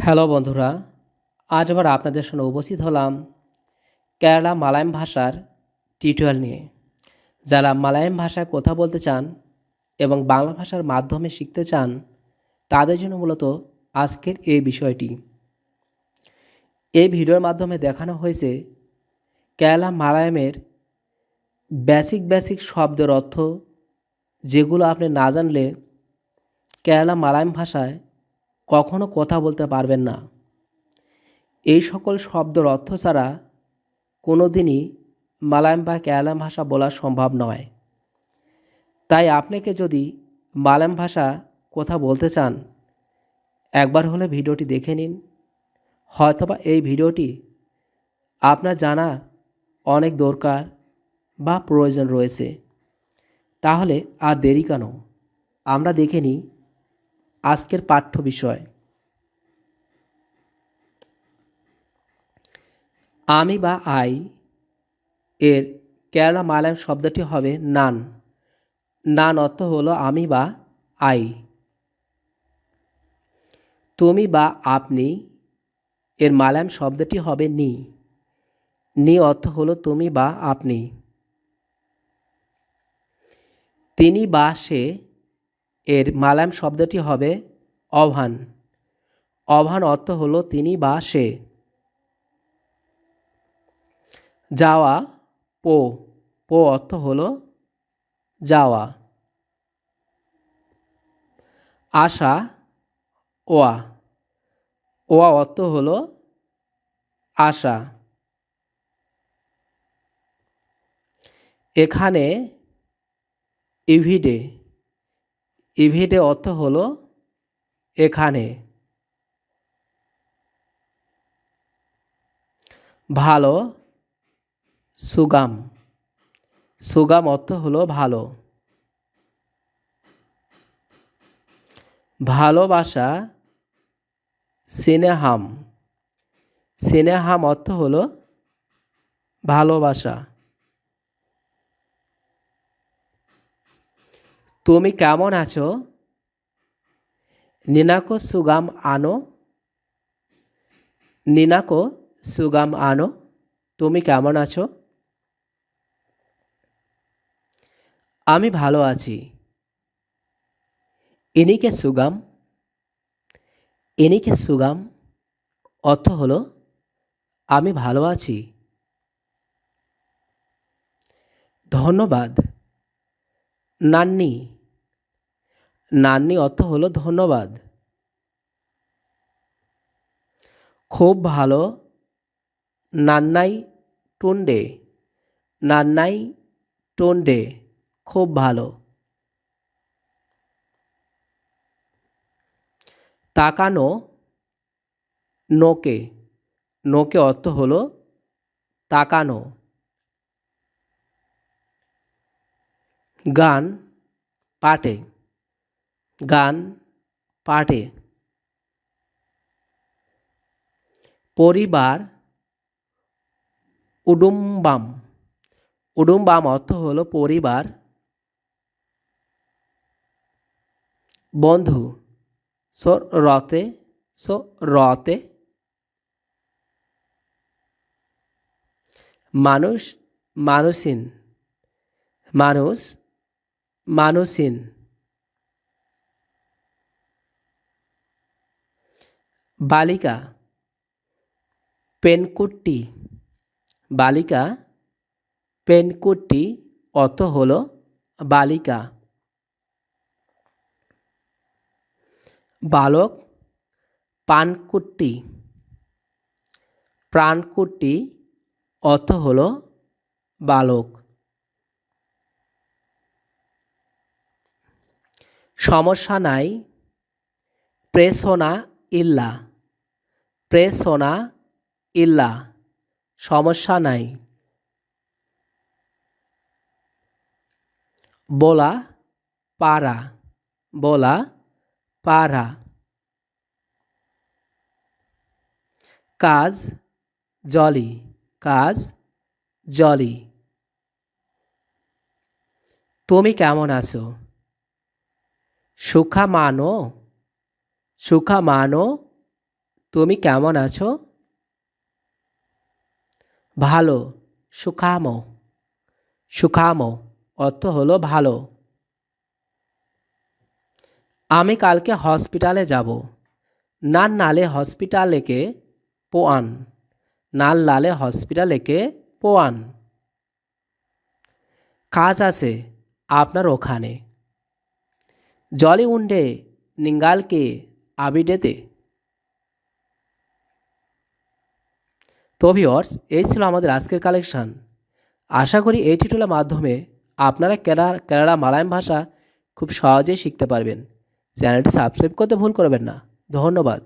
Hello বন্ধুরা, আজ আবার আপনাদের সামনে উপস্থিত হলাম কেরালা মালায়াম ভাষার টিউটোরিয়াল নিয়ে। যারা মালায়াম ভাষায় কথা বলতে চান এবং বাংলা ভাষার মাধ্যমে শিখতে চান, তাদের জন্য মূলত আজকের এই বিষয়টি। এই ভিডিওর মাধ্যমে দেখানো হয়েছে কেরালা মালায়ামের বেসিক শব্দের অর্থ, যেগুলো আপনি না জানলে কেরালা মালায়াম ভাষায় কখনো কথা বলতে পারবেন না। এই সকল শব্দের অর্থ ছাড়া কোনো দিনই মালায়াম বা কেরালা ভাষা বলা সম্ভব নয়। তাই আপনাকে যদি মালায়াম ভাষা কথা বলতে চান, একবার হলে ভিডিওটি দেখে নিন। হয়তোবা এই ভিডিওটি আপনার জানা অনেক দরকার বা প্রয়োজন রয়েছে। তাহলে আর দেরি কেন, আমরা দেখে নিই আজকের পাঠ্য বিষয়। আমি বা আই এর কেরালা মালায়াম শব্দটি হবে নান। নান অর্থ হলো আমি বা আই। তুমি বা আপনি এর মালায়াম শব্দটি হবে নি। নি অর্থ হলো তুমি বা আপনি। তিনি বা সে এর মালায়াম শব্দটি হবে অভান। অভান অর্থ হলো তিনি বা সে। যাওয়া পো, পো অর্থ হলো যাওয়া। আসা ওয়া, ওয়া অর্থ হলো আসা। এখানে ইভিডে, ইভিডে অর্থ হলো এখানে। ভালো সুগাম, সুগাম অর্থ হলো ভালো। ভালোবাসা সিনেহাম, সিনেহাম অর্থ হলো ভালোবাসা। তুমি কেমন আছো? নিনাকো সুগাম আনো, নিনাকো সুগাম আনো, তুমি কেমন আছো? আমি ভালো আছি। ইনিকে সুগাম, ইনিকে সুগাম অর্থ হলো আমি ভালো আছি। ধন্যবাদ নান্নি, নান্নি অর্থ হলো ধন্যবাদ। খুব ভালো নান্নাই টুন্ডে, নান্নাই টুন্ডে খুব ভালো। তাকানো নোকে, নোকে অর্থ হলো তাকানো। গান পাটে, গান পাটে। পরিবার উডুম্বাম, উডুম্বাম অর্থ হলো পরিবার। বন্ধু সো রতে, সো রতে। মানুষ মানুষিন, মানুষ মানুষিন। বালিকা পেনকুট্টি, বালিকা পেনকুট্টি অর্থ হলো বালিকা। বালক পানকুট্টি, প্রাণকুট্টি অর্থ হলো বালক। সমস্যা নাই প্রেসোনা ইল্লা, প্রেসোনা ইল্লা সমস্যা নাই। বলা পারা, বলা পারা। কাজ জলি, কাজ জলি। তুমি কেমন আছো? সুখা মানো, সুখা মানো তুমি কেমন আছো? ভালো। সুখামো। সুখামো অর্থ হলো ভালো। আমি কালকে হসপিটালে যাব। নান নালে হসপিটালেকে পোয়ান। নাল লালে হসপিটালেকে পোয়ান। কাজ আছে আপনার ওখানে। জলি উন্ডে নিঙ্গালকে আবিডেতে। তো ভিউয়ার্স, এই ছিল আমাদের আজকের কালেকশান। আশা করি এই টিউটোরিয়ালের মাধ্যমে আপনারা কানাডা মালায়ালাম ভাষা খুব সহজেই শিখতে পারবেন। চ্যানেলটি সাবস্ক্রাইব করতে ভুল করবেন না। ধন্যবাদ।